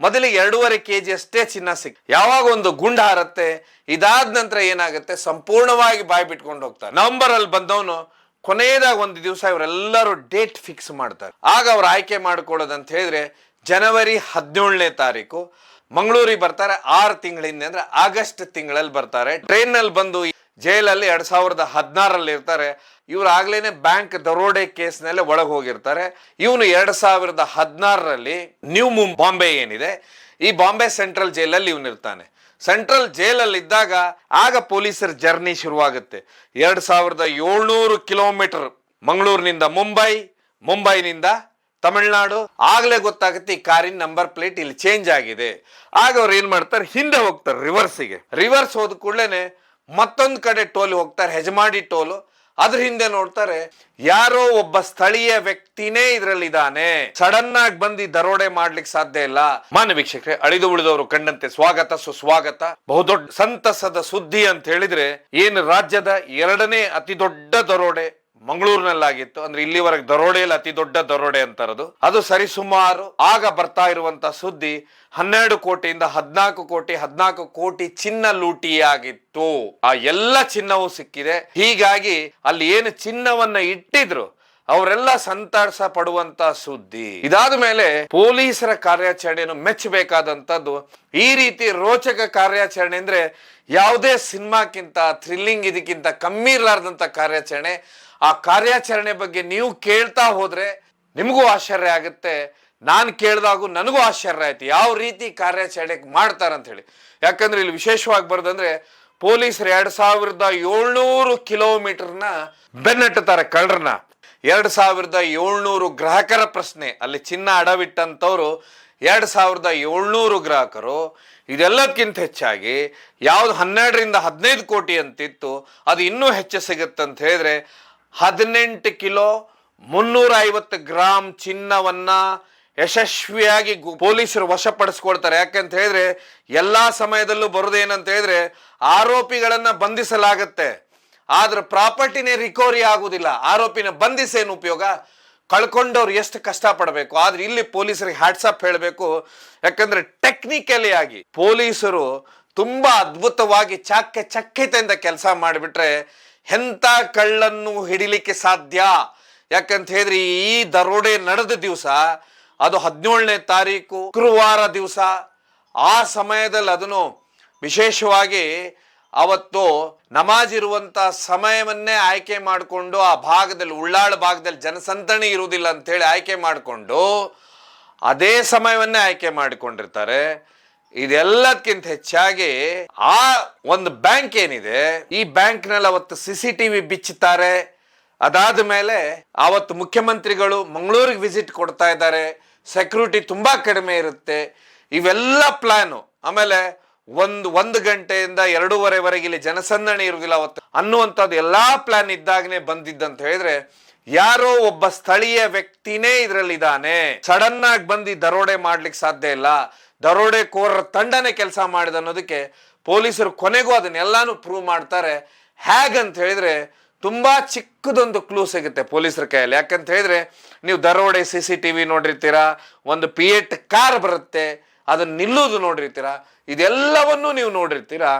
ಮೊದಲಿಗೆ 2.5 kg ಅಷ್ಟೇ ಚಿನ್ನ ಯಾವಾಗ ಒಂದು ಗುಂಡು ಹಾರತ್ತೆ, ಇದಾದ ನಂತರ ಏನಾಗುತ್ತೆ, ಸಂಪೂರ್ಣವಾಗಿ ಬಾಯಿ ಬಿಟ್ಕೊಂಡು ಹೋಗ್ತಾರೆ. ನವೆಂಬರ್ ಅಲ್ಲಿ ಬಂದವನು ಕೊನೆಯದಾಗ ಒಂದು ದಿವಸ ಇವರೆಲ್ಲರೂ ಡೇಟ್ ಫಿಕ್ಸ್ ಮಾಡ್ತಾರೆ. ಆಗ ಅವ್ರು ಆಯ್ಕೆ ಮಾಡ್ಕೊಳ್ಳೋದಂತ ಹೇಳಿದ್ರೆ ಜನವರಿ 17ನೇ ತಾರೀಕು ಮಂಗಳೂರಿಗೆ ಬರ್ತಾರೆ. 6 ತಿಂಗಳಿಂದ ಅಂದ್ರೆ ಆಗಸ್ಟ್ ತಿಂಗಳಲ್ಲಿ ಬರ್ತಾರೆ. ಟ್ರೈನ್ ನಲ್ಲಿ ಬಂದು ಜೈಲಲ್ಲಿ 2016ರಲ್ಲಿ ಇರ್ತಾರೆ. ಇವ್ರು ಆಗ್ಲೇನೆ ಬ್ಯಾಂಕ್ ದರೋಡೆ ಕೇಸ್ನಲ್ಲೇ ಒಳಗೆ ಹೋಗಿರ್ತಾರೆ. ಇವನು 2016ರಲ್ಲಿ ನ್ಯೂ ಬಾಂಬೆ ಏನಿದೆ, ಈ ಬಾಂಬೆ ಸೆಂಟ್ರಲ್ ಜೈಲಲ್ಲಿ ಇವನು ಇರ್ತಾನೆ. ಸೆಂಟ್ರಲ್ ಜೈಲಲ್ಲಿ ಇದ್ದಾಗ ಆಗ ಪೊಲೀಸರ ಜರ್ನಿ ಶುರುವಾಗುತ್ತೆ. 2700 ಕಿಲೋಮೀಟರ್ ಮಂಗಳೂರಿನಿಂದ ಮುಂಬೈನಿಂದ ತಮಿಳ್ನಾಡು. ಆಗ್ಲೇ ಗೊತ್ತಾಗುತ್ತೆ ಈ ಕಾರಿನ ನಂಬರ್ ಪ್ಲೇಟ್ ಇಲ್ಲಿ ಚೇಂಜ್ ಆಗಿದೆ. ಆಗ ಅವ್ರು ಏನ್ ಮಾಡ್ತಾರೆ, ಹಿಂದೆ ಹೋಗ್ತಾರೆ ರಿವರ್ಸ್ ಹೋದ ಕೂಡಲೇ ಮತ್ತೊಂದು ಕಡೆ ಟೋಲ್ ಹೋಗ್ತಾರೆ, ಹೆಜಮಾಡಿ ಟೋಲು. ಅದ್ರ ಹಿಂದೆ ನೋಡ್ತಾರೆ ಯಾರೋ ಒಬ್ಬ ಸ್ಥಳೀಯ ವ್ಯಕ್ತಿನೇ ಇದ್ರಲ್ಲಿ ಇದ್ದಾನೆ. ಸಡನ್ ಆಗಿ ಬಂದು ದರೋಡೆ ಮಾಡ್ಲಿಕ್ಕೆ ಸಾಧ್ಯ ಇಲ್ಲ. ಮಾನ್ಯ ವೀಕ್ಷಕರೇ, ಅಳಿದು ಉಳಿದವರು ಕಂಡಂತೆ ಸ್ವಾಗತ ಸುಸ್ವಾಗತ. ಬಹುದೊಡ್ಡ ಸಂತಸದ ಸುದ್ದಿ ಅಂತ ಹೇಳಿದ್ರೆ, ಏನು ರಾಜ್ಯದ 2ನೇ ಅತಿ ದೊಡ್ಡ ದರೋಡೆ ಮಂಗಳೂರಿನಲ್ಲಾಗಿತ್ತು. ಅಂದ್ರೆ ಇಲ್ಲಿವರೆಗೆ ದರೋಡೆಯಲ್ಲಿ ಅತಿ ದೊಡ್ಡ ದರೋಡೆ ಅಂತಾರದು. ಅದು ಸರಿಸುಮಾರು ಆಗ ಬರ್ತಾ ಇರುವಂತ ಸುದ್ದಿ 12 ಕೋಟಿಯಿಂದ 14 ಕೋಟಿ ಚಿನ್ನ ಲೂಟಿಯಾಗಿತ್ತು. ಆ ಎಲ್ಲ ಚಿನ್ನವೂ ಸಿಕ್ಕಿದೆ. ಹೀಗಾಗಿ ಅಲ್ಲಿ ಏನು ಚಿನ್ನವನ್ನ ಇಟ್ಟಿದ್ರು ಅವರೆಲ್ಲ ಸಂತಸ ಪಡುವಂತ ಸುದ್ದಿ. ಇದಾದ ಮೇಲೆ ಪೊಲೀಸರ ಕಾರ್ಯಾಚರಣೆಯನ್ನು ಮೆಚ್ಚಬೇಕಾದಂತದ್ದು. ಈ ರೀತಿ ರೋಚಕ ಕಾರ್ಯಾಚರಣೆ ಅಂದ್ರೆ ಯಾವುದೇ ಸಿನಿಮಾಕ್ಕಿಂತ ಥ್ರಿಲ್ಲಿಂಗ್ ಇದಕ್ಕಿಂತ ಕಮ್ಮಿ ಇರಲಾರ್ದಂತ ಕಾರ್ಯಾಚರಣೆ. ಆ ಕಾರ್ಯಾಚರಣೆ ಬಗ್ಗೆ ನೀವು ಕೇಳ್ತಾ ಹೋದ್ರೆ ನಿಮಗೂ ಆಶ್ಚರ್ಯ ಆಗುತ್ತೆ. ನಾನು ಕೇಳಿದಾಗೂ ನನಗೂ ಆಶ್ಚರ್ಯ ಆಯ್ತು ಯಾವ ರೀತಿ ಕಾರ್ಯಾಚರಣೆ ಮಾಡ್ತಾರಂತ ಹೇಳಿ. ಯಾಕಂದ್ರೆ ಇಲ್ಲಿ ವಿಶೇಷವಾಗಿ ಬರೋದಂದ್ರೆ ಪೊಲೀಸರು 2700 ಕಿಲೋಮೀಟರ್ನ ಬೆನ್ನಟ್ಟುತ್ತಾರೆ ಕಳ್ಳರನ್ನ. 2700 ಗ್ರಾಹಕರ ಪ್ರಶ್ನೆ, ಅಲ್ಲಿ ಚಿನ್ನ ಅಡವಿಟ್ಟಂತವ್ರು 2700 ಗ್ರಾಹಕರು. ಇದೆಲ್ಲಕ್ಕಿಂತ ಹೆಚ್ಚಾಗಿ ಯಾವ್ದು 12ರಿಂದ 15 ಕೋಟಿ ಅಂತಿತ್ತು ಅದು ಇನ್ನೂ ಹೆಚ್ಚು ಸಿಗುತ್ತಂತ ಹೇಳಿದ್ರೆ 18 ಕಿಲೋ 350 ಗ್ರಾಮ್ ಚಿನ್ನವನ್ನ ಯಶಸ್ವಿಯಾಗಿ ಪೊಲೀಸರು ವಶಪಡಿಸ್ಕೊಳ್ತಾರೆ. ಯಾಕಂತ ಹೇಳಿದ್ರೆ ಎಲ್ಲಾ ಸಮಯದಲ್ಲೂ ಬರುದೇನಂತ ಹೇಳಿದ್ರೆ ಆರೋಪಿಗಳನ್ನ ಬಂಧಿಸಲಾಗತ್ತೆ, ಆದ್ರೆ ಪ್ರಾಪರ್ಟಿನೇ ರಿಕವರಿ ಆಗುದಿಲ್ಲ. ಆರೋಪಿನ ಬಂಧಿಸೇನು ಉಪಯೋಗ, ಕಳ್ಕೊಂಡವ್ರು ಎಷ್ಟು ಕಷ್ಟ ಪಡಬೇಕು. ಆದ್ರೆ ಇಲ್ಲಿ ಪೊಲೀಸರಿಗೆ ಹ್ಯಾಟ್ಸಪ್ ಹೇಳಬೇಕು. ಯಾಕಂದ್ರೆ ಟೆಕ್ನಿಕಲಿ ಆಗಿ ಪೊಲೀಸರು ತುಂಬಾ ಅದ್ಭುತವಾಗಿ ಚಕ್ಕೆತೆಯಿಂದ ಕೆಲಸ ಮಾಡಿಬಿಟ್ರೆ ಎಂಥ ಕಳ್ಳನ್ನು ಹಿಡಿಲಿಕ್ಕೆ ಸಾಧ್ಯ. ಯಾಕಂತ ಹೇಳಿದ್ರೆ ಈ ದರೋಡೆ ನಡೆದ ದಿವಸ ಅದು 17ನೇ ತಾರೀಕು ಶುಕ್ರವಾರ ದಿವಸ. ಆ ಸಮಯದಲ್ಲಿ ಅದನ್ನು ವಿಶೇಷವಾಗಿ ಅವತ್ತು ನಮಾಜ್ ಇರುವಂತ ಸಮಯವನ್ನೇ ಆಯ್ಕೆ ಮಾಡಿಕೊಂಡು ಆ ಭಾಗದಲ್ಲಿ ಉಳ್ಳಾಳ ಭಾಗದಲ್ಲಿ ಜನಸಂದಣಿ ಇರುವುದಿಲ್ಲ ಅಂತ ಹೇಳಿ ಆಯ್ಕೆ ಮಾಡಿಕೊಂಡು ಅದೇ ಸಮಯವನ್ನೇ ಆಯ್ಕೆ ಮಾಡಿಕೊಂಡಿರ್ತಾರೆ. ಇದೆಲ್ಲದಕ್ಕಿಂತ ಹೆಚ್ಚಾಗಿ ಆ ಒಂದು ಬ್ಯಾಂಕ್ ಏನಿದೆ, ಈ ಬ್ಯಾಂಕ್ ನಲ್ಲಿ ಅವತ್ತು CCTV ಬಿಚ್ಚುತ್ತಾರೆ. ಅದಾದ ಮೇಲೆ ಅವತ್ತು ಮುಖ್ಯಮಂತ್ರಿಗಳು ಮಂಗಳೂರಿಗೆ ವಿಸಿಟ್ ಕೊಡ್ತಾ ಇದ್ದಾರೆ, ಸೆಕ್ಯೂರಿಟಿ ತುಂಬಾ ಕಡಿಮೆ ಇರುತ್ತೆ. ಇವೆಲ್ಲ ಪ್ಲಾನು. ಆಮೇಲೆ ಒಂದು ಗಂಟೆಯಿಂದ 2:30ವರೆಗೆ ಇಲ್ಲಿ ಜನಸಂದಣಿ ಇರುವುದಿಲ್ಲ ಅವತ್ತು ಅನ್ನುವಂಥದ್ದು ಎಲ್ಲಾ ಪ್ಲಾನ್ ಇದ್ದಾಗನೇ ಬಂದಿದ್ದಂತ ಹೇಳಿದ್ರೆ ಯಾರೋ ಒಬ್ಬ ಸ್ಥಳೀಯ ವ್ಯಕ್ತಿನೇ ಇದ್ರಲ್ಲಿ ಇದ್ದಾನೆ. ಸಡನ್ ಆಗಿ ಬಂದು ದರೋಡೆ ಮಾಡ್ಲಿಕ್ಕೆ ಸಾಧ್ಯ ಇಲ್ಲ, ದರೋಡೆಕೋರರ ತಂಡನೇ ಕೆಲಸ ಮಾಡಿದ ಅನ್ನೋದಕ್ಕೆ ಪೊಲೀಸರು ಕೊನೆಗೂ ಅದನ್ನೆಲ್ಲಾನು ಪ್ರೂವ್ ಮಾಡ್ತಾರೆ. ಹೇಗಂತ ಹೇಳಿದ್ರೆ ತುಂಬಾ ಚಿಕ್ಕದೊಂದು ಕ್ಲೂ ಸಿಗುತ್ತೆ ಪೊಲೀಸರ ಕೈಯಲ್ಲಿ. ಯಾಕಂತ ಹೇಳಿದ್ರೆ ನೀವು ದರೋಡೆ CCTV ನೋಡಿರ್ತೀರಾ, ಒಂದು ಪಿಯೇಟ್ ಕಾರ್ ಬರುತ್ತೆ ಅದನ್ನ ನಿಲ್ಲುವುದು ನೋಡಿರ್ತೀರಾ, ಇದೆಲ್ಲವನ್ನೂ ನೀವು ನೋಡಿರ್ತೀರಾ.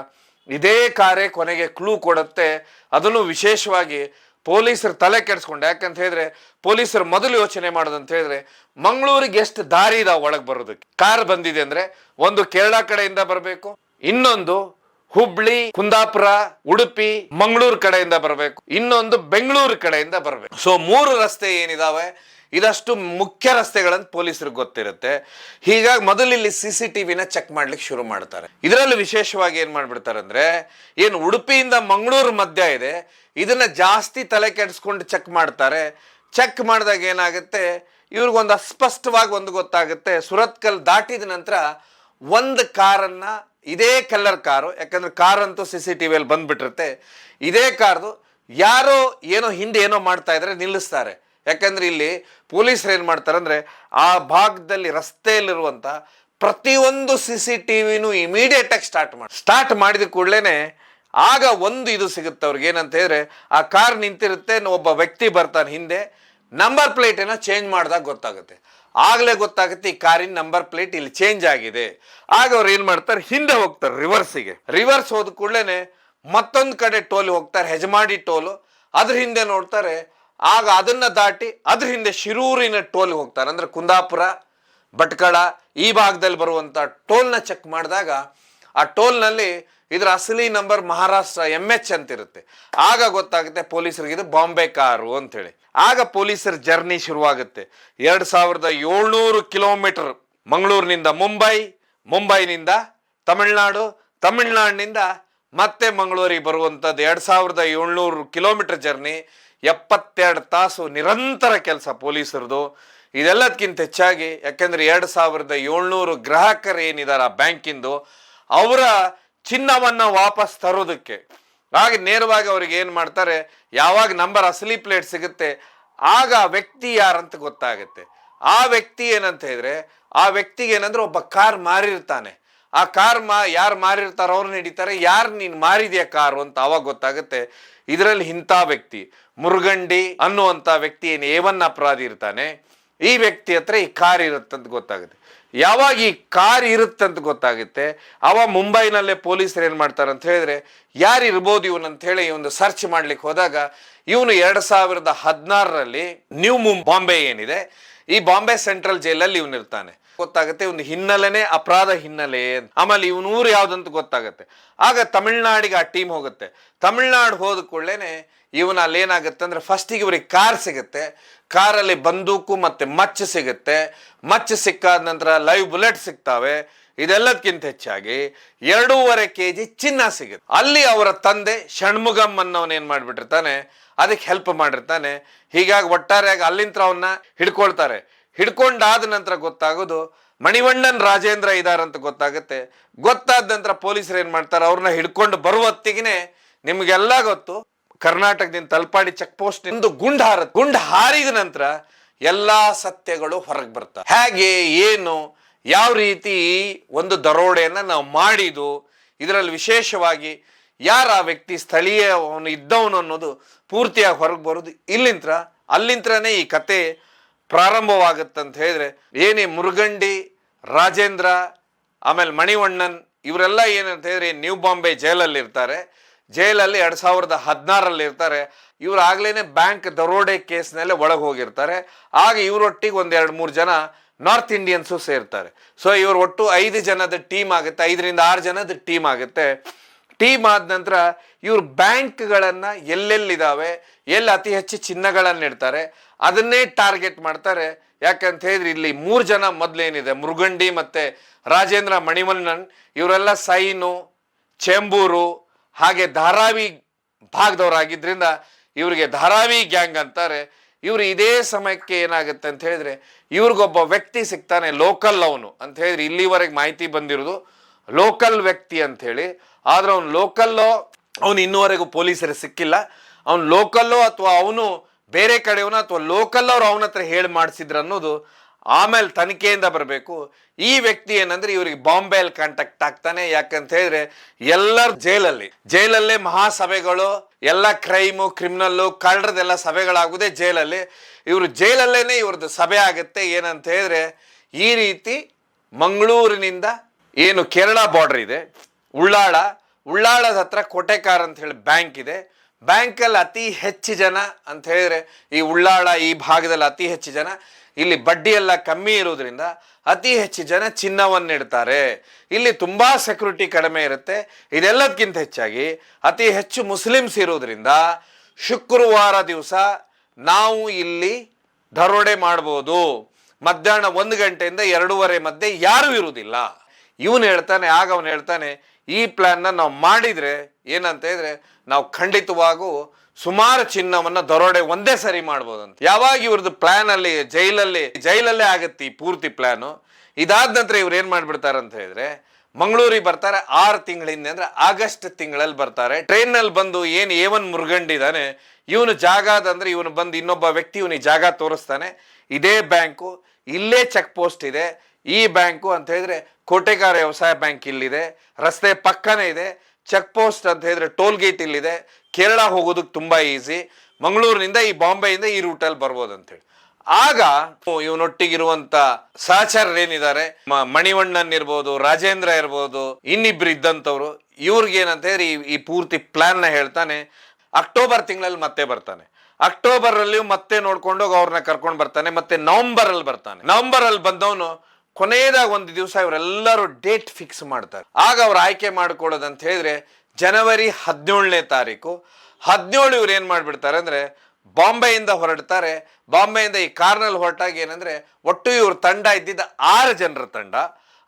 ಇದೇ ಕಾರೇ ಕೊನೆಗೆ ಕ್ಲೂ ಕೊಡುತ್ತೆ. ಅದನ್ನು ವಿಶೇಷವಾಗಿ ಪೊಲೀಸರು ತಲೆ ಕೆಡಿಸ್ಕೊಂಡು. ಯಾಕಂತ ಹೇಳಿದ್ರೆ ಪೊಲೀಸರು ಮೊದಲು ಯೋಚನೆ ಮಾಡೋದಂತ ಹೇಳಿದ್ರೆ ಮಂಗಳೂರಿಗೆ ಎಷ್ಟು ದಾರಿ ಇದಾವೆ ಒಳಗೆ ಬರೋದಕ್ಕೆ. ಕಾರ್ ಬಂದಿದೆ ಅಂದ್ರೆ ಒಂದು ಕೇರಳ ಕಡೆಯಿಂದ ಬರಬೇಕು, ಇನ್ನೊಂದು ಹುಬ್ಳಿ, ಕುಂದಾಪುರ, ಉಡುಪಿ, ಮಂಗಳೂರು ಕಡೆಯಿಂದ ಬರಬೇಕು, ಇನ್ನೊಂದು ಬೆಂಗಳೂರು ಕಡೆಯಿಂದ ಬರಬೇಕು. ಸೊ 3 ರಸ್ತೆ ಏನಿದಾವೆ ಇದಷ್ಟು ಮುಖ್ಯ ರಸ್ತೆಗಳಂತ ಪೊಲೀಸರಿಗೆ ಗೊತ್ತಿರುತ್ತೆ. ಹೀಗಾಗಿ ಮೊದಲು ಇಲ್ಲಿ CCTVನ ಚೆಕ್ ಮಾಡ್ಲಿಕ್ಕೆ ಶುರು ಮಾಡ್ತಾರೆ. ಇದರಲ್ಲಿ ವಿಶೇಷವಾಗಿ ಏನ್ ಮಾಡ್ಬಿಡ್ತಾರೆ ಅಂದ್ರೆ, ಏನು ಉಡುಪಿಯಿಂದ ಮಂಗಳೂರು ಮಧ್ಯ ಇದೆ ಇದನ್ನ ಜಾಸ್ತಿ ತಲೆ ಕೆಡಿಸ್ಕೊಂಡು ಚೆಕ್ ಮಾಡ್ತಾರೆ. ಚೆಕ್ ಮಾಡಿದಾಗ ಏನಾಗುತ್ತೆ, ಇವ್ರಿಗೊಂದು ಅಸ್ಪಷ್ಟವಾಗಿ ಒಂದು ಗೊತ್ತಾಗುತ್ತೆ. ಸುರತ್ಕಲ್ ದಾಟಿದ ನಂತರ ಒಂದು ಕಾರನ್ನ, ಇದೇ ಕಲರ್ ಕಾರು, ಯಾಕಂದ್ರೆ ಕಾರ್ ಅಂತೂ CCTVಯಲ್ಲಿ ಬಂದ್ಬಿಟ್ಟಿರುತ್ತೆ, ಇದೇ ಕಾರ್ದು ಯಾರೋ ಏನೋ ಹಿಂದೆ ಏನೋ ಮಾಡ್ತಾ ಇದ್ರೆ ನಿಲ್ಲಿಸ್ತಾರೆ. ಯಾಕಂದ್ರೆ ಇಲ್ಲಿ ಪೊಲೀಸರು ಏನ್ ಮಾಡ್ತಾರೆ ಅಂದ್ರೆ ಆ ಭಾಗದಲ್ಲಿ ರಸ್ತೆಯಲ್ಲಿರುವಂತ ಪ್ರತಿಯೊಂದು CCTVನೂ ಇಮಿಡಿಯೇಟ್ ಆಗಿ ಸ್ಟಾರ್ಟ್ ಮಾಡಿದ ಕೂಡಲೇನೆ ಆಗ ಒಂದು ಇದು ಸಿಗುತ್ತೆ ಅವ್ರಿಗೆ. ಏನಂತ ಹೇಳಿದ್ರೆ ಆ ಕಾರ್ ನಿಂತಿರುತ್ತೆ, ಒಬ್ಬ ವ್ಯಕ್ತಿ ಬರ್ತಾನೆ ಹಿಂದೆ, ನಂಬರ್ ಪ್ಲೇಟ್ ಏನೋ ಚೇಂಜ್ ಮಾಡಿದಾಗ ಗೊತ್ತಾಗುತ್ತೆ. ಆಗ್ಲೇ ಗೊತ್ತಾಗುತ್ತೆ ಈ ಕಾರಿನ ನಂಬರ್ ಪ್ಲೇಟ್ ಇಲ್ಲಿ ಚೇಂಜ್ ಆಗಿದೆ. ಆಗ ಅವ್ರು ಏನ್ ಮಾಡ್ತಾರೆ, ಹಿಂದೆ ಹೋಗ್ತಾರೆ ರಿವರ್ಸಿಗೆ. ರಿವರ್ಸ್ ಹೋದ ಕೂಡಲೇ ಮತ್ತೊಂದು ಕಡೆ ಟೋಲ್ ಹೋಗ್ತಾರೆ, ಹೆಜಮಾಡಿ ಟೋಲು. ಅದ್ರ ಹಿಂದೆ ನೋಡ್ತಾರೆ, ಆಗ ಅದನ್ನ ದಾಟಿ ಅದ್ರ ಹಿಂದೆ ಶಿರೂರಿನ ಟೋಲ್ ಹೋಗ್ತಾರೆ. ಅಂದ್ರೆ ಕುಂದಾಪುರ, ಭಟ್ಕಳ ಈ ಭಾಗದಲ್ಲಿ ಬರುವಂತ ಟೋಲ್ನ ಚೆಕ್ ಮಾಡಿದಾಗ ಆ ಟೋಲ್ನಲ್ಲಿ ಇದ್ರ ಅಸಲಿ ನಂಬರ್ ಮಹಾರಾಷ್ಟ್ರ MH ಅಂತ ಇರುತ್ತೆ. ಆಗ ಗೊತ್ತಾಗುತ್ತೆ ಪೊಲೀಸರಿಗೆ ಇದು ಬಾಂಬೆ ಕಾರು ಅಂತ ಹೇಳಿ. ಆಗ ಪೊಲೀಸರ ಜರ್ನಿ ಶುರುವಾಗುತ್ತೆ. 2700 ಕಿಲೋಮೀಟರ್ ಮಂಗಳೂರಿನಿಂದ ಮುಂಬೈ, ಮುಂಬೈನಿಂದ ತಮಿಳ್ನಾಡು, ತಮಿಳ್ನಾಡಿನಿಂದ ಮತ್ತೆ ಮಂಗಳೂರಿಗೆ ಬರುವಂಥದ್ದು 2700 ಕಿಲೋಮೀಟರ್ ಜರ್ನಿ. 72 ತಾಸು ನಿರಂತರ ಕೆಲಸ ಪೊಲೀಸರದು. ಇದೆಲ್ಲದಕ್ಕಿಂತ ಹೆಚ್ಚಾಗಿ ಯಾಕೆಂದ್ರೆ 2700 ಗ್ರಾಹಕರು ಏನಿದ್ದಾರೆ ಆ ಬ್ಯಾಂಕಿಂದು, ಅವರ ಚಿನ್ನವನ್ನ ವಾಪಸ್ ತರೋದಕ್ಕೆ ಹಾಗೆ ನೇರವಾಗಿ ಅವ್ರಿಗೆ ಏನ್ ಮಾಡ್ತಾರೆ, ಯಾವಾಗ ನಂಬರ್ ಅಸಲಿ ಪ್ಲೇಟ್ ಸಿಗುತ್ತೆ ಆಗ ಆ ವ್ಯಕ್ತಿ ಯಾರಂತ ಗೊತ್ತಾಗುತ್ತೆ. ಆ ವ್ಯಕ್ತಿ ಏನಂತ ಹೇಳಿದ್ರೆ, ಆ ವ್ಯಕ್ತಿಗೆ ಏನಂದ್ರೆ ಒಬ್ಬ ಕಾರ್ ಮಾರಿರ್ತಾನೆ. ಆ ಕಾರ್ ಯಾರು ಮಾರಿರ್ತಾರೋ ಅವ್ರನ್ನ ಹಿಡಿತಾರೆ, ಯಾರು ನೀನ್ ಮಾರಿದ್ಯಾ ಕಾರು ಅಂತ ಅವಾಗ ಗೊತ್ತಾಗುತ್ತೆ. ಇದರಲ್ಲಿ ಇಂಥ ವ್ಯಕ್ತಿ ಮುರುಗಂಡಿ ಅನ್ನುವಂಥ ವ್ಯಕ್ತಿ ಏನು A1 ಅಪರಾಧಿ ಇರ್ತಾನೆ, ಈ ವ್ಯಕ್ತಿ ಹತ್ರ ಈ ಕಾರ್ ಇರುತ್ತಂತ ಗೊತ್ತಾಗುತ್ತೆ. ಯಾವಾಗ ಈ ಕಾರ್ ಇರುತ್ತಂತ ಗೊತ್ತಾಗುತ್ತೆ ಅವ ಮುಂಬೈನಲ್ಲೇ ಪೊಲೀಸರು ಏನ್ ಮಾಡ್ತಾರೆ ಅಂತ ಹೇಳಿದ್ರೆ, ಯಾರು ಇರ್ಬೋದು ಇವನು ಅಂತ ಹೇಳಿ ಒಂದು ಸರ್ಚ್ ಮಾಡ್ಲಿಕ್ಕೆ ಹೋದಾಗ ಇವನು 2016ರಲ್ಲಿ ನ್ಯೂ ಬಾಂಬೆ ಏನಿದೆ ಈ ಬಾಂಬೆ ಸೆಂಟ್ರಲ್ ಜೈಲಲ್ಲಿ ಇವನು ಇರ್ತಾನೆ. ಗೊತ್ತಾಗುತ್ತೆ ಇವನು ಹಿನ್ನೆಲೆನೇ ಅಪರಾಧ ಹಿನ್ನೆಲೆ. ಆಮೇಲೆ ಇವನ ಊರು ಯಾವ್ದಂತ ಗೊತ್ತಾಗುತ್ತೆ. ಆಗ ತಮಿಳ್ನಾಡಿಗೆ ಆ ಟೀಮ್ ಹೋಗುತ್ತೆ. ತಮಿಳ್ನಾಡು ಹೋದ ಕೂಡಲೇನೆ ಇವನ ಅಲ್ಲಿ ಏನಾಗುತ್ತೆ ಅಂದ್ರೆ, ಫಸ್ಟಿಗೆ ಇವ್ರಿಗೆ ಕಾರ್ ಸಿಗುತ್ತೆ. ಕಾರಲ್ಲಿ ಬಂದೂಕು ಮತ್ತೆ ಮಚ್ಚ ಸಿಗುತ್ತೆ. ಮಚ್ಚ ಸಿಕ್ಕಾದ ನಂತರ ಲೈವ್ ಬುಲೆಟ್ ಸಿಗ್ತಾವೆ. ಇದೆಲ್ಲದಕ್ಕಿಂತ ಹೆಚ್ಚಾಗಿ 2.5 kg ಚಿನ್ನ ಸಿಗುತ್ತೆ. ಅಲ್ಲಿ ಅವರ ತಂದೆ ಷಣ್ಮುಗಂ ಅನ್ನವನ್ ಏನ್ ಮಾಡ್ಬಿಟ್ಟಿರ್ತಾನೆ, ಅದಕ್ಕೆ ಹೆಲ್ಪ್ ಮಾಡಿರ್ತಾನೆ. ಹೀಗಾಗಿ ಒಟ್ಟಾರೆಯಾಗಿ ಅಲ್ಲಿಂದ ಅವನ್ನ ಹಿಡ್ಕೊಳ್ತಾರೆ. ಹಿಡ್ಕೊಂಡಾದ ನಂತರ ಗೊತ್ತಾಗೋದು ಮಣಿವಣ್ಣನ್ ರಾಜೇಂದ್ರ ಇದಾರಂತ ಗೊತ್ತಾಗುತ್ತೆ. ಗೊತ್ತಾದ ನಂತರ ಪೊಲೀಸರು ಏನ್ ಮಾಡ್ತಾರೆ, ಅವ್ರನ್ನ ಹಿಡ್ಕೊಂಡು ಬರುವ ಹೊತ್ತಿಗೆ ನಿಮ್ಗೆಲ್ಲ ಗೊತ್ತು, ಕರ್ನಾಟಕದಿಂದ ತಲಪಾಡಿ ಚೆಕ್ ಪೋಸ್ಟ್ ಗುಂಡ್ ಹಾರಿದ ನಂತರ ಎಲ್ಲಾ ಸತ್ಯಗಳು ಹೊರಗೆ ಬರ್ತವೆ. ಹೇಗೆ, ಏನು, ಯಾವ ರೀತಿ ಒಂದು ದರೋಡೆಯನ್ನ ನಾವು ಮಾಡಿದ್ದು, ಇದರಲ್ಲಿ ವಿಶೇಷವಾಗಿ ಯಾರ ಆ ವ್ಯಕ್ತಿ ಸ್ಥಳೀಯ ಇದ್ದವನು ಅನ್ನೋದು ಪೂರ್ತಿಯಾಗಿ ಹೊರಗೆ ಬರೋದು ಅಲ್ಲಿಂತ್ರನೇ ಈ ಕತೆ ಪ್ರಾರಂಭವಾಗುತ್ತಂತ ಹೇಳಿದ್ರೆ, ಏನೇ ಮುರುಗಂಡಿ, ರಾಜೇಂದ್ರ, ಆಮೇಲೆ ಮಣಿವಣ್ಣನ್ ಇವರೆಲ್ಲ ಏನಂತ ಹೇಳಿದ್ರೆ ನ್ಯೂ ಬಾಂಬೆ ಜೈಲಲ್ಲಿ ಇರ್ತಾರೆ. ಜೈಲಲ್ಲಿ 2016ರಲ್ಲಿ ಇರ್ತಾರೆ. ಇವ್ರು ಆಗ್ಲೇನೆ ಬ್ಯಾಂಕ್ ದರೋಡೆ ಕೇಸ್ನಲ್ಲೇ ಒಳಗೆ ಹೋಗಿರ್ತಾರೆ. ಆಗ ಇವರೊಟ್ಟಿಗೆ 1-2-3 ಜನ ನಾರ್ತ್ ಇಂಡಿಯನ್ಸು ಸೇರ್ತಾರೆ. ಸೊ ಇವರು ಒಟ್ಟು 5 ಜನದ ಟೀಮ್ ಆಗುತ್ತೆ, 5ರಿಂದ 6 ಜನದ ಟೀಮ್ ಆಗುತ್ತೆ. ಟೀಮ್ ಆದ ನಂತರ ಇವ್ರು ಬ್ಯಾಂಕ್ಗಳನ್ನ ಎಲ್ಲೆಲ್ಲಿದ್ದಾವೆ, ಎಲ್ಲಿ ಅತಿ ಹೆಚ್ಚು ಚಿನ್ನಗಳನ್ನ ಇಡ್ತಾರೆ ಅದನ್ನೇ ಟಾರ್ಗೆಟ್ ಮಾಡ್ತಾರೆ. ಯಾಕಂತ ಹೇಳಿದ್ರೆ ಇಲ್ಲಿ 3 ಜನ ಮೊದ್ಲೇನಿದೆ, ಮುರುಗಂಡಿ ಮತ್ತೆ ರಾಜೇಂದ್ರ, ಮಣಿವಣ್ಣನ್, ಇವರೆಲ್ಲ ಸೈನು, ಚೆಂಬೂರು ಹಾಗೆ ಧಾರಾವಿ ಭಾಗದವರಾಗಿದ್ರಿಂದ ಇವರಿಗೆ ಧಾರಾವಿ ಗ್ಯಾಂಗ್ ಅಂತಾರೆ. ಇವ್ರು ಇದೇ ಸಮಯಕ್ಕೆ ಏನಾಗುತ್ತೆ ಅಂತ ಹೇಳಿದ್ರೆ, ಇವ್ರಿಗೊಬ್ಬ ವ್ಯಕ್ತಿ ಸಿಗ್ತಾನೆ, ಲೋಕಲ್ ಅವನು ಅಂತ ಹೇಳಿದ್ರೆ ಇಲ್ಲಿವರೆಗೆ ಮಾಹಿತಿ ಬಂದಿರೋದು ಲೋಕಲ್ ವ್ಯಕ್ತಿ ಅಂತ ಹೇಳಿ. ಆದ್ರೆ ಅವ್ನು ಲೋಕಲ್ಲೋ, ಅವನು ಇನ್ನೂವರೆಗೂ ಪೊಲೀಸರಿಗೆ ಸಿಕ್ಕಿಲ್ಲ. ಅವ್ನು ಲೋಕಲ್ಲೋ ಅಥವಾ ಅವನು ಬೇರೆ ಕಡೆಯವನ ಅಥವಾ ಲೋಕಲ್ ಅವ್ರು ಅವನ ಹತ್ರ ಹೇಳಿ ಮಾಡಿಸಿದ್ರು ಅನ್ನೋದು ಆಮೇಲೆ ತನಿಖೆಯಿಂದ ಬರಬೇಕು. ಈ ವ್ಯಕ್ತಿ ಏನಂದ್ರೆ ಇವ್ರಿಗೆ ಬಾಂಬೆಯಲ್ಲಿ ಕಾಂಟ್ಯಾಕ್ಟ್ ಆಗ್ತಾನೆ. ಯಾಕಂತ ಹೇಳಿದ್ರೆ ಎಲ್ಲರ ಜೈಲಲ್ಲೇ ಮಹಾಸಭೆಗಳು, ಎಲ್ಲ ಕ್ರೈಮು, ಕ್ರಿಮಿನಲ್ಲು, ಕಳ್ಳರದೆಲ್ಲ ಸಭೆಗಳಾಗುದೇ ಜೈಲಲ್ಲಿ. ಇವರು ಜೈಲಲ್ಲೇನೆ ಇವ್ರದ್ದು ಸಭೆ ಆಗುತ್ತೆ. ಏನಂತ ಹೇಳಿದ್ರೆ, ಈ ರೀತಿ ಮಂಗಳೂರಿನಿಂದ ಏನು ಕೇರಳ ಬಾರ್ಡರ್ ಇದೆ, ಉಳ್ಳಾಳದ ಹತ್ರ ಕೋಟೆಕಾರ್ ಅಂತ ಹೇಳಿ ಬ್ಯಾಂಕ್ ಇದೆ. ಬ್ಯಾಂಕಲ್ಲಿ ಅತಿ ಹೆಚ್ಚು ಜನ ಅಂತ ಹೇಳಿದ್ರೆ ಈ ಉಳ್ಳಾಳ ಈ ಭಾಗದಲ್ಲಿ ಅತಿ ಹೆಚ್ಚು ಜನ, ಇಲ್ಲಿ ಬಡ್ಡಿ ಎಲ್ಲ ಕಮ್ಮಿ ಇರೋದ್ರಿಂದ ಅತಿ ಹೆಚ್ಚು ಜನ ಚಿನ್ನವನ್ನು ಇಡ್ತಾರೆ. ಇಲ್ಲಿ ತುಂಬಾ ಸೆಕ್ಯೂರಿಟಿ ಕಡಿಮೆ ಇರುತ್ತೆ. ಇದೆಲ್ಲದಕ್ಕಿಂತ ಹೆಚ್ಚಾಗಿ ಅತಿ ಹೆಚ್ಚು ಮುಸ್ಲಿಮ್ಸ್ ಇರೋದ್ರಿಂದ ಶುಕ್ರವಾರ ದಿವಸ ನಾವು ಇಲ್ಲಿ ದರೋಡೆ ಮಾಡ್ಬೋದು. ಮಧ್ಯಾಹ್ನ 1 ಗಂಟೆಯಿಂದ 2:30 ಮಧ್ಯೆ ಯಾರೂ ಇರುವುದಿಲ್ಲ. ಅವನು ಹೇಳ್ತಾನೆ ಈ ಪ್ಲಾನ್ನ ನಾವು ಮಾಡಿದ್ರೆ ಏನಂತ ಹೇಳಿದ್ರೆ ನಾವು ಖಂಡಿತವಾಗೂ ಸುಮಾರು ಚಿನ್ನವನ್ನ ದರೋಡೆ ಒಂದೇ ಸರಿ ಮಾಡ್ಬೋದು ಅಂತ. ಯಾವಾಗ ಇವ್ರದ್ದು ಪ್ಲಾನ್ ಅಲ್ಲಿ ಜೈಲಲ್ಲೇ ಆಗತ್ತೆ ಈ ಪೂರ್ತಿ ಪ್ಲಾನು. ಇದಾದ ನಂತರ ಇವ್ರು ಏನ್ ಮಾಡ್ಬಿಡ್ತಾರೆ ಅಂತ ಹೇಳಿದ್ರೆ, ಮಂಗಳೂರಿಗೆ ಬರ್ತಾರೆ. 6 ತಿಂಗಳ ಹಿಂದೆ ಅಂದ್ರೆ ಆಗಸ್ಟ್ ತಿಂಗಳಲ್ಲಿ ಬರ್ತಾರೆ. ಟ್ರೈನ್ ನಲ್ಲಿ ಬಂದು ಏನ್ A1 ಮುರುಗಂಡಿದಾನೆ, ಇವನು ಜಾಗ ಅಂದ್ರೆ ಇವನು ಬಂದು ಇನ್ನೊಬ್ಬ ವ್ಯಕ್ತಿ ಇವನಿಗೆ ಜಾಗ ತೋರಿಸ್ತಾನೆ. ಇದೇ ಬ್ಯಾಂಕು, ಇಲ್ಲೇ ಚೆಕ್ ಪೋಸ್ಟ್ ಇದೆ. ಈ ಬ್ಯಾಂಕು ಅಂತ ಹೇಳಿದ್ರೆ ಕೋಟೆಕಾರ ವ್ಯವಸಾಯ ಬ್ಯಾಂಕ್ ಇಲ್ಲಿದೆ, ರಸ್ತೆ ಪಕ್ಕನೇ ಇದೆ. ಚೆಕ್ ಪೋಸ್ಟ್ ಅಂತ ಹೇಳಿದ್ರೆ ಟೋಲ್ ಗೇಟ್ ಇಲ್ಲಿದೆ. ಕೇರಳ ಹೋಗೋದಕ್ಕೆ ತುಂಬಾ ಈಸಿ. ಮಂಗಳೂರಿನಿಂದ ಈ ಬಾಂಬೆಯಿಂದ ಈ ರೂಟಲ್ಲಿ ಬರ್ಬೋದು ಅಂತೇಳಿ. ಆಗ ಇವನೊಟ್ಟಿಗಿರುವಂತ ಸಹಚರರೇನಿದ್ದಾರೆ, ಮಣಿವಣ್ಣನ್ ಇರ್ಬೋದು, ರಾಜೇಂದ್ರ ಇರ್ಬೋದು, ಇನ್ನಿಬ್ರು ಇದ್ದಂಥವ್ರು, ಇವ್ರಿಗೇನಂತ ಹೇಳಿ ಈ ಪೂರ್ತಿ ಪ್ಲಾನ್ ನ ಹೇಳ್ತಾನೆ. ಅಕ್ಟೋಬರ್ ತಿಂಗಳಲ್ಲಿ ಮತ್ತೆ ಬರ್ತಾನೆ. ಅಕ್ಟೋಬರ್ ಅಲ್ಲಿ ಮತ್ತೆ ನೋಡ್ಕೊಂಡೋಗಿ ಅವ್ರನ್ನ ಕರ್ಕೊಂಡು ಬರ್ತಾನೆ. ಮತ್ತೆ ನವೆಂಬರ್ ಅಲ್ಲಿ ಬರ್ತಾನೆ. ನವೆಂಬರ್ ಅಲ್ಲಿ ಬಂದವನು ಕೊನೆಯದಾಗ ಒಂದು ದಿವಸ ಇವರೆಲ್ಲರೂ ಡೇಟ್ ಫಿಕ್ಸ್ ಮಾಡ್ತಾರೆ. ಆಗ ಅವ್ರು ಆಯ್ಕೆ ಮಾಡ್ಕೊಳ್ಳೋದಂತ ಹೇಳಿದ್ರೆ ಜನವರಿ 17ನೇ ತಾರೀಕು. 17 ಇವ್ರು ಏನ್ ಮಾಡ್ಬಿಡ್ತಾರೆ ಅಂದ್ರೆ ಬಾಂಬೆಯಿಂದ ಹೊರಡ್ತಾರೆ. ಬಾಂಬೆಯಿಂದ ಈ ಕಾರ್ನಲ್ಲಿ ಹೊರಟಾಗ ಏನಂದ್ರೆ ಒಟ್ಟು ಇವ್ರ ತಂಡ ಇದ್ದಿದ್ದ 6 ಜನರ ತಂಡ.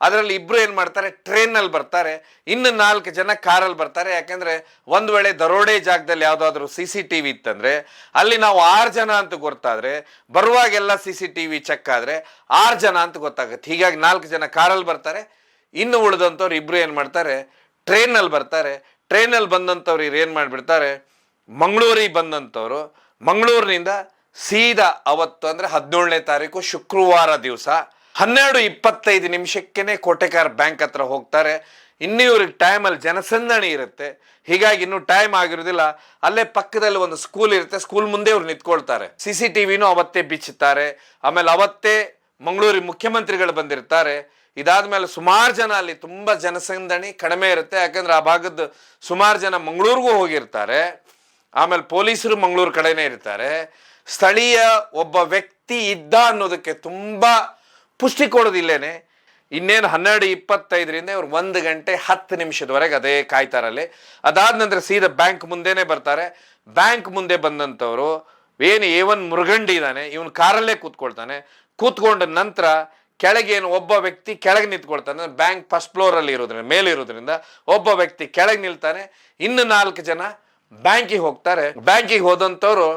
ಅದರಲ್ಲಿ ಇಬ್ರು ಏನ್ ಮಾಡ್ತಾರೆ, ಟ್ರೈನ್ ನಲ್ಲಿ ಬರ್ತಾರೆ. ಇನ್ನು 4 ಜನ ಕಾರಲ್ಲಿ ಬರ್ತಾರೆ. ಯಾಕಂದ್ರೆ ಒಂದ್ ವೇಳೆ ದರೋಡೆ ಜಾಗದಲ್ಲಿ ಯಾವ್ದಾದ್ರು CCTV ಇತ್ತಂದ್ರೆ ಅಲ್ಲಿ ನಾವು 6 ಜನ ಅಂತ ಗೊತ್ತಾದ್ರೆ, ಬರುವಾಗೆಲ್ಲ CCTV ಚೆಕ್ ಆದ್ರೆ 6 ಜನ ಅಂತ ಗೊತ್ತಾಗುತ್ತೆ. ಹೀಗಾಗಿ 4 ಜನ ಕಾರಲ್ಲಿ ಬರ್ತಾರೆ. ಇನ್ನು ಉಳಿದಂಥವ್ರು ಇಬ್ರು ಏನ್ ಮಾಡ್ತಾರೆ, ಟ್ರೈನ್ ನಲ್ಲಿ ಬರ್ತಾರೆ. ಟ್ರೈನ್ ನಲ್ಲಿ ಬಂದಂಥವ್ರು ಇವ್ರು ಏನ್ ಮಾಡ್ಬಿಡ್ತಾರೆ, ಮಂಗಳೂರಿಗೆ ಬಂದಂಥವ್ರು ಮಂಗಳೂರಿನಿಂದ ಸೀದಾ ಅವತ್ತು ಅಂದ್ರೆ 17ನೇ ತಾರೀಕು ಶುಕ್ರವಾರ ದಿವಸ 12:25 ಕೋಟೆಕಾರ್ ಬ್ಯಾಂಕ್ ಹತ್ರ ಹೋಗ್ತಾರೆ. ಇನ್ನೂ ಇವ್ರಿಗೆ ಟೈಮಲ್ಲಿ ಜನಸಂದಣಿ ಇರುತ್ತೆ. ಹೀಗಾಗಿ ಇನ್ನೂ ಟೈಮ್ ಆಗಿರೋದಿಲ್ಲ. ಅಲ್ಲೇ ಪಕ್ಕದಲ್ಲಿ ಒಂದು ಸ್ಕೂಲ್ ಇರುತ್ತೆ. ಸ್ಕೂಲ್ ಮುಂದೆ ಇವ್ರು ನಿಂತ್ಕೊಳ್ತಾರೆ. CCTVನೂ ಅವತ್ತೇ ಬಿಚ್ಚುತ್ತಾರೆ. ಆಮೇಲೆ ಅವತ್ತೇ ಮಂಗಳೂರಿಗೆ ಮುಖ್ಯಮಂತ್ರಿಗಳು ಬಂದಿರ್ತಾರೆ. ಇದಾದ್ಮೇಲೆ ಸುಮಾರು ಜನ, ಅಲ್ಲಿ ತುಂಬಾ ಜನಸಂದಣಿ ಕಡಿಮೆ ಇರುತ್ತೆ. ಯಾಕಂದ್ರೆ ಆ ಭಾಗದ ಸುಮಾರು ಜನ ಮಂಗಳೂರಿಗೂ ಹೋಗಿರ್ತಾರೆ. ಆಮೇಲೆ ಪೊಲೀಸರು ಮಂಗಳೂರು ಕಡೆನೇ ಇರ್ತಾರೆ. ಸ್ಥಳೀಯ ಒಬ್ಬ ವ್ಯಕ್ತಿ ಇದ್ದ ಅನ್ನೋದಕ್ಕೆ ತುಂಬಾ ಪುಷ್ಟಿ ಕೊಡೋದಿಲ್ಲೇನೆ. ಇನ್ನೇನು 12:25ರಿಂದ ಇವ್ರು 1 ಗಂಟೆ 10 ನಿಮಿಷದವರೆಗೆ ಅದೇ ಕಾಯ್ತಾರಲ್ಲಿ. ಅದಾದ ನಂತರ ಸೀದಾ ಬ್ಯಾಂಕ್ ಮುಂದೆನೆ ಬರ್ತಾರೆ. ಬ್ಯಾಂಕ್ ಮುಂದೆ ಬಂದಂಥವ್ರು ಏನು A1 ಮುರುಗಂಡಿ ಇದ್ದಾನೆ, ಇವನು ಕಾರಲ್ಲೇ ಕೂತ್ಕೊಳ್ತಾನೆ. ಕೂತ್ಕೊಂಡ ನಂತರ ಕೆಳಗೇನು ಒಬ್ಬ ವ್ಯಕ್ತಿ ಕೆಳಗೆ ನಿಂತ್ಕೊಳ್ತಾನೆ. ಬ್ಯಾಂಕ್ ಫಸ್ಟ್ ಫ್ಲೋರ್ ಅಲ್ಲಿ ಇರೋದ್ರಿಂದ, ಮೇಲಿರೋದ್ರಿಂದ ಒಬ್ಬ ವ್ಯಕ್ತಿ ಕೆಳಗೆ ನಿಲ್ತಾನೆ. ಇನ್ನು 4 ಜನ ಬ್ಯಾಂಕಿಗೆ ಹೋಗ್ತಾರೆ. ಬ್ಯಾಂಕಿಗೆ ಹೋದಂಥವ್ರು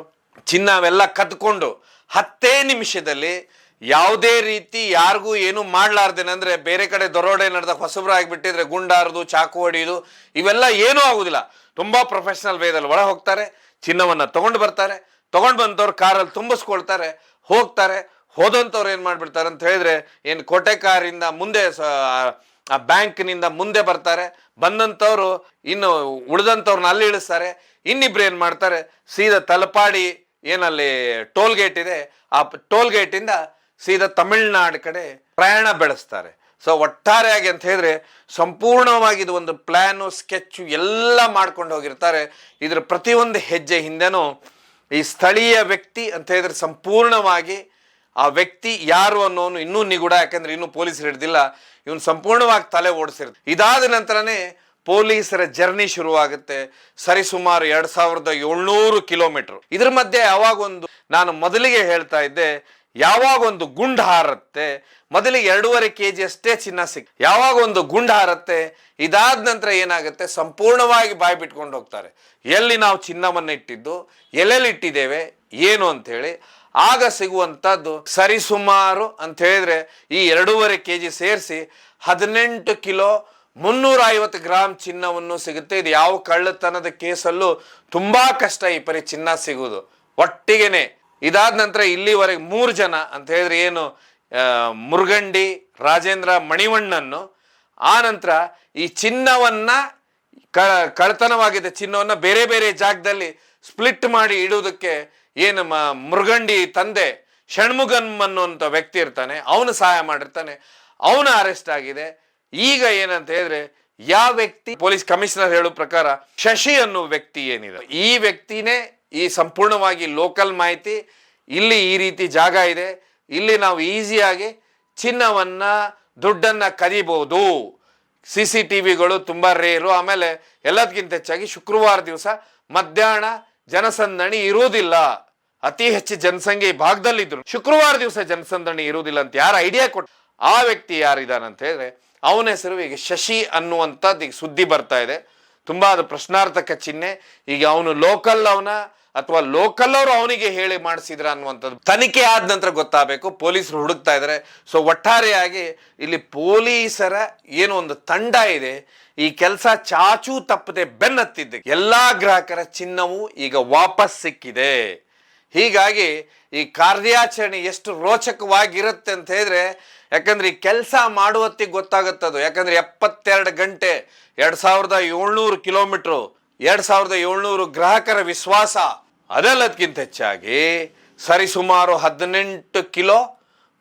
ಚಿನ್ನ ಅವೆಲ್ಲ ಕದ್ಕೊಂಡು 10 ನಿಮಿಷದಲ್ಲಿ ಯಾವುದೇ ರೀತಿ ಯಾರಿಗೂ ಏನು ಮಾಡ್ಲಾರ್ದೇನೆ, ಅಂದ್ರೆ ಬೇರೆ ಕಡೆ ದರೋಡೆ ನಡೆದ ಹೊಸಬ್ರು ಆಗಿಬಿಟ್ಟಿದ್ರೆ ಗುಂಡಾರದು, ಚಾಕು ಹೊಡೆಯುದು ಇವೆಲ್ಲ ಏನೂ ಆಗುದಿಲ್ಲ. ತುಂಬಾ ಪ್ರೊಫೆಷನಲ್ ವೇದಲ್ಲಿ ಒಳ ಹೋಗ್ತಾರೆ, ಚಿನ್ನವನ್ನ ತಗೊಂಡು ಬರ್ತಾರೆ. ತಗೊಂಡು ಬಂದವ್ರು ಕಾರಲ್ಲಿ ತುಂಬಿಸ್ಕೊಳ್ತಾರೆ, ಹೋಗ್ತಾರೆ. ಹೋದಂಥವ್ರು ಏನ್ ಮಾಡ್ಬಿಡ್ತಾರೆ ಅಂತ ಹೇಳಿದ್ರೆ, ಏನು ಕೋಟೆಕಾರಿಂದ ಮುಂದೆ ಆ ಬ್ಯಾಂಕ್ನಿಂದ ಮುಂದೆ ಬರ್ತಾರೆ. ಬಂದಂಥವ್ರು ಇನ್ನು ಉಳಿದಂಥವ್ರನ್ನ ಅಲ್ಲಿ ಇಳಿಸ್ತಾರೆ. ಇನ್ನಿಬ್ರು ಏನ್ ಮಾಡ್ತಾರೆ, ಸೀದಾ ತಲಪಾಡಿ ಏನಲ್ಲಿ ಟೋಲ್ ಗೇಟ್ ಇದೆ, ಆ ಟೋಲ್ ಗೇಟ್ ಇಂದ ಸೀದಾ ತಮಿಳ್ನಾಡು ಕಡೆ ಪ್ರಯಾಣ ಬೆಳೆಸ್ತಾರೆ. ಸೊ ಒಟ್ಟಾರೆಯಾಗಿ ಅಂತ ಹೇಳಿದ್ರೆ ಸಂಪೂರ್ಣವಾಗಿ ಇದು ಒಂದು ಪ್ಲಾನು, ಸ್ಕೆಚ್ ಎಲ್ಲ ಮಾಡ್ಕೊಂಡು ಹೋಗಿರ್ತಾರೆ. ಇದ್ರ ಪ್ರತಿಯೊಂದು ಹೆಜ್ಜೆ ಹಿಂದೆನೂ ಈ ಸ್ಥಳೀಯ ವ್ಯಕ್ತಿ ಅಂತ ಹೇಳಿದ್ರೆ ಸಂಪೂರ್ಣವಾಗಿ ಆ ವ್ಯಕ್ತಿ ಯಾರು ಅನ್ನೋನು ಇನ್ನೂ ನಿಗೂಢ. ಯಾಕಂದ್ರೆ ಇನ್ನೂ ಪೊಲೀಸರು ಹಿಡ್ದಿಲ್ಲ. ಇವನು ಸಂಪೂರ್ಣವಾಗಿ ತಲೆ ಓಡಿಸಿರುತ್ತೆ. ಇದಾದ ನಂತರನೇ ಪೊಲೀಸರ ಜರ್ನಿ ಶುರುವಾಗುತ್ತೆ. ಸರಿಸುಮಾರು 2700 ಕಿಲೋಮೀಟರ್. ಇದ್ರ ಮಧ್ಯೆ ಯಾವಾಗೊಂದು, ನಾನು ಮೊದಲಿಗೆ ಹೇಳ್ತಾ ಇದ್ದೆ, ಯಾವಾಗ ಒಂದು ಗುಂಡು ಹಾರತ್ತೆ, ಮೊದಲಿಗೆ 2.5 kg ಅಷ್ಟೇ ಚಿನ್ನ ಯಾವಾಗ ಒಂದು ಗುಂಡು ಹಾರತ್ತೆ, ಇದಾದ ನಂತರ ಏನಾಗುತ್ತೆ, ಸಂಪೂರ್ಣವಾಗಿ ಬಾಯಿ ಬಿಟ್ಕೊಂಡು ಹೋಗ್ತಾರೆ. ಎಲ್ಲಿ ನಾವು ಚಿನ್ನವನ್ನ ಇಟ್ಟಿದ್ದು, ಎಲ್ಲೆಲ್ಲಿ ಇಟ್ಟಿದ್ದೇವೆ ಏನು ಅಂತ ಹೇಳಿ. ಆಗ ಸಿಗುವಂತದ್ದು ಸರಿಸುಮಾರು ಅಂತ ಹೇಳಿದ್ರೆ ಈ 2.5 kg ಸೇರಿಸಿ 18 ಕಿಲೋ 350 ಗ್ರಾಮ್ ಚಿನ್ನವನ್ನು ಸಿಗುತ್ತೆ. ಇದು ಯಾವ ಕಳ್ಳತನದ ಕೇಸಲ್ಲೂ ತುಂಬಾ ಕಷ್ಟ ಈ ಪರಿ ಚಿನ್ನ ಸಿಗುವುದು ಒಟ್ಟಿಗೆನೆ. ಇದಾದ ನಂತರ ಇಲ್ಲಿವರೆಗೆ 3 ಜನ ಅಂತ ಹೇಳಿದ್ರೆ ಏನು, ಮುರುಗಂಡಿ, ರಾಜೇಂದ್ರ, ಮಣಿವಣ್ಣನ್ನು. ಆ ನಂತರ ಈ ಚಿನ್ನವನ್ನ ಕಳ್ಳತನವಾಗಿದ್ದ ಚಿನ್ನವನ್ನ ಬೇರೆ ಬೇರೆ ಜಾಗದಲ್ಲಿ ಸ್ಪ್ಲಿಟ್ ಮಾಡಿ ಇಡುವುದಕ್ಕೆ ಏನು ಮುರುಗಂಡಿ ತಂದೆ ಷಣ್ಮುಗನ್ ಅನ್ನುವಂಥ ವ್ಯಕ್ತಿ ಇರ್ತಾನೆ, ಅವನು ಸಹಾಯ ಮಾಡಿರ್ತಾನೆ. ಅವನ ಅರೆಸ್ಟ್ ಆಗಿದೆ. ಈಗ ಏನಂತ ಹೇಳಿದ್ರೆ ಯಾವ ವ್ಯಕ್ತಿ, ಪೊಲೀಸ್ ಕಮಿಷನರ್ ಹೇಳೋ ಪ್ರಕಾರ ಶಶಿ ಅನ್ನುವ ವ್ಯಕ್ತಿ ಏನಿದೆ, ಈ ವ್ಯಕ್ತಿನೇ ಈ ಸಂಪೂರ್ಣವಾಗಿ ಲೋಕಲ್ ಮಾಹಿತಿ, ಇಲ್ಲಿ ಈ ರೀತಿ ಜಾಗ ಇದೆ, ಇಲ್ಲಿ ನಾವು ಈಸಿಯಾಗಿ ಚಿನ್ನವನ್ನ ದುಡ್ಡನ್ನ ಕದಿಬಹುದು. CCTVಗಳು ತುಂಬಾ ರೇರು. ಆಮೇಲೆ ಎಲ್ಲದಕ್ಕಿಂತ ಹೆಚ್ಚಾಗಿ ಶುಕ್ರವಾರ ದಿವಸ ಮಧ್ಯಾಹ್ನ ಜನಸಂದಣಿ ಇರುವುದಿಲ್ಲ. ಅತಿ ಹೆಚ್ಚು ಜನಸಂಖ್ಯೆ ಈ ಭಾಗದಲ್ಲಿದ್ರು. ಶುಕ್ರವಾರ ದಿವಸ ಜನಸಂದಣಿ ಇರುವುದಿಲ್ಲ ಅಂತ ಯಾರು ಐಡಿಯಾ ಕೊಟ್ಟು, ಆ ವ್ಯಕ್ತಿ ಯಾರಿದಾನಂತ ಹೇಳಿದ್ರೆ ಅವನ ಹೆಸರು ಈಗ ಶಶಿ ಅನ್ನುವಂಥದ್ದು ಈಗ ಸುದ್ದಿ ಬರ್ತಾ ಇದೆ. ತುಂಬಾ ಅದು ಪ್ರಶ್ನಾರ್ಥಕ ಚಿಹ್ನೆ. ಈಗ ಅವನು ಲೋಕಲ್ ಅವನ ಅಥವಾ ಲೋಕಲ್ ಅವರು ಅವನಿಗೆ ಹೇಳಿ ಮಾಡಿಸಿದ್ರ ಅನ್ನುವಂಥದ್ದು ತನಿಖೆ ಆದ ನಂತರ ಗೊತ್ತಾಗಬೇಕು. ಪೊಲೀಸರು ಹುಡುಕ್ತಾ ಇದ್ದಾರೆ. ಸೊ ಒಟ್ಟಾರೆಯಾಗಿ ಇಲ್ಲಿ ಪೊಲೀಸರ ಏನು ಒಂದು ತಂಡ ಇದೆ, ಈ ಕೆಲಸ ಚಾಚೂ ತಪ್ಪದೆ ಬೆನ್ನತ್ತಿದ್ದೆ. ಎಲ್ಲಾ ಗ್ರಾಹಕರ ಚಿನ್ನವು ಈಗ ವಾಪಸ್ ಸಿಕ್ಕಿದೆ. ಹೀಗಾಗಿ ಈ ಕಾರ್ಯಾಚರಣೆ ಎಷ್ಟು ರೋಚಕವಾಗಿರುತ್ತೆ ಅಂತ ಹೇಳಿದ್ರೆ, ಯಾಕಂದ್ರೆ ಈ ಕೆಲಸ ಮಾಡುವತ್ತಿಗೆ ಗೊತ್ತಾಗುತ್ತದು. ಯಾಕಂದ್ರೆ 72 ಗಂಟೆ 2700 ಕಿಲೋಮೀಟರ್ 2700 ಗ್ರಾಹಕರ ವಿಶ್ವಾಸ, ಅದೆಲ್ಲದಕ್ಕಿಂತ ಹೆಚ್ಚಾಗಿ ಸರಿಸುಮಾರು 18 ಕಿಲೋ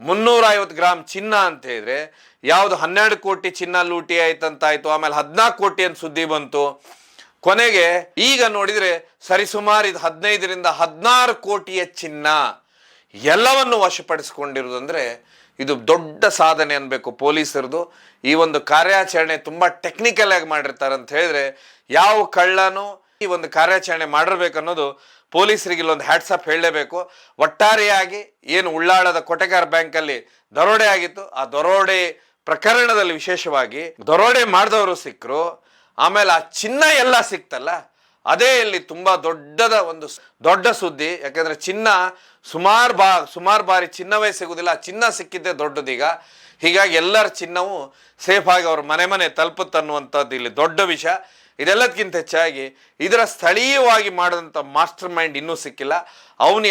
350 ಗ್ರಾಮ್ ಚಿನ್ನ ಅಂತ ಹೇಳಿದ್ರೆ ಯಾವುದು 12 ಕೋಟಿ ಚಿನ್ನ ಲೂಟಿ ಆಯ್ತಂತಾಯ್ತು. ಆಮೇಲೆ 14 ಕೋಟಿ ಅಂತ ಸುದ್ದಿ ಬಂತು. ಕೊನೆಗೆ ಈಗ ನೋಡಿದ್ರೆ ಸರಿಸುಮಾರು ಇದು 15ರಿಂದ 16 ಕೋಟಿಯ ಚಿನ್ನ ಎಲ್ಲವನ್ನು ವಶಪಡಿಸಿಕೊಂಡಿರುವುದಂದ್ರೆ ಇದು ದೊಡ್ಡ ಸಾಧನೆ ಅನ್ಬೇಕು ಪೊಲೀಸರದು. ಈ ಒಂದು ಕಾರ್ಯಾಚರಣೆ ತುಂಬಾ ಟೆಕ್ನಿಕಲ್ ಆಗಿ ಮಾಡಿರ್ತಾರೆ ಅಂತ ಹೇಳಿದ್ರೆ ಯಾವ ಕಳ್ಳನು ಈ ಒಂದು ಕಾರ್ಯಾಚರಣೆ ಮಾಡಿರ್ಬೇಕನ್ನೋದು ಪೊಲೀಸರಿಗೆ ಇಲ್ಲೊಂದು ಹ್ಯಾಟ್ಸಪ್ ಹೇಳಲೇಬೇಕು. ಒಟ್ಟಾರೆಯಾಗಿ ಏನು ಉಳ್ಳಾಳದ ಕೊಟೆಗಾರ್ ಬ್ಯಾಂಕ್ ಅಲ್ಲಿ ದರೋಡೆ ಆಗಿತ್ತು, ಆ ದರೋಡೆ ಪ್ರಕರಣದಲ್ಲಿ ವಿಶೇಷವಾಗಿ ದರೋಡೆ ಮಾಡಿದವರು ಸಿಕ್ಕರು. ಆಮೇಲೆ ಆ ಚಿನ್ನ ಎಲ್ಲ ಸಿಕ್ತಲ್ಲ, ಅದೇ ಇಲ್ಲಿ ತುಂಬಾ ದೊಡ್ಡ ಸುದ್ದಿ. ಯಾಕಂದ್ರೆ ಚಿನ್ನ ಸುಮಾರು ಬಾರಿ ಚಿನ್ನವೇ ಸಿಗುದಿಲ್ಲ, ಚಿನ್ನ ಸಿಕ್ಕಿದ್ದೇ ದೊಡ್ಡದೀಗ. ಹೀಗಾಗಿ ಎಲ್ಲರ ಚಿನ್ನವು ಸೇಫ್ ಆಗಿ ಅವ್ರ ಮನೆ ತಲುಪುತ್ತನ್ನುವಂಥದ್ದು ಇಲ್ಲಿ ದೊಡ್ಡ ವಿಷಯ. ಇದೆಲ್ಲದಕ್ಕಿಂತ ಹೆಚ್ಚಾಗಿ ಇದರ ಸ್ಥಳೀಯವಾಗಿ ಮಾಡಿದಂಥ ಮಾಸ್ಟರ್ ಮೈಂಡ್ ಇನ್ನೂ ಸಿಕ್ಕಿಲ್ಲ. ಅವನು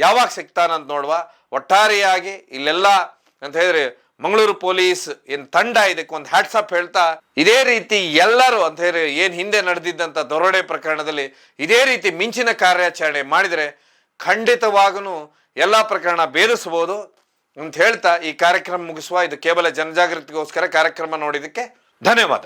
ಯಾವಾಗ ಸಿಗ್ತಾನಂತ ನೋಡುವ. ಒಟ್ಟಾರೆಯಾಗಿ ಇಲ್ಲೆಲ್ಲ ಅಂತ ಹೇಳಿದ್ರೆ ಮಂಗಳೂರು ಪೊಲೀಸ್ ಏನ್ ತಂಡ ಇದಕ್ಕೆ ಒಂದು ಹ್ಯಾಟ್ಸಪ್ ಹೇಳ್ತಾ, ಇದೇ ರೀತಿ ಎಲ್ಲರೂ ಅಂತ ಹೇಳಿ ಏನ್ ಹಿಂದೆ ನಡೆದಿದ್ದಂತ ದರೋಡೆ ಪ್ರಕರಣದಲ್ಲಿ ಇದೇ ರೀತಿ ಮಿಂಚಿನ ಕಾರ್ಯಾಚರಣೆ ಮಾಡಿದ್ರೆ ಖಂಡಿತವಾಗೂ ಎಲ್ಲಾ ಪ್ರಕರಣ ಭೇದಿಸಬಹುದು ಅಂತ ಹೇಳ್ತಾ ಈ ಕಾರ್ಯಕ್ರಮ ಮುಗಿಸುವ. ಇದು ಕೇವಲ ಜನಜಾಗೃತಿಗೋಸ್ಕರ ಕಾರ್ಯಕ್ರಮ ನೋಡಿದಕ್ಕೆ ಧನ್ಯವಾದ.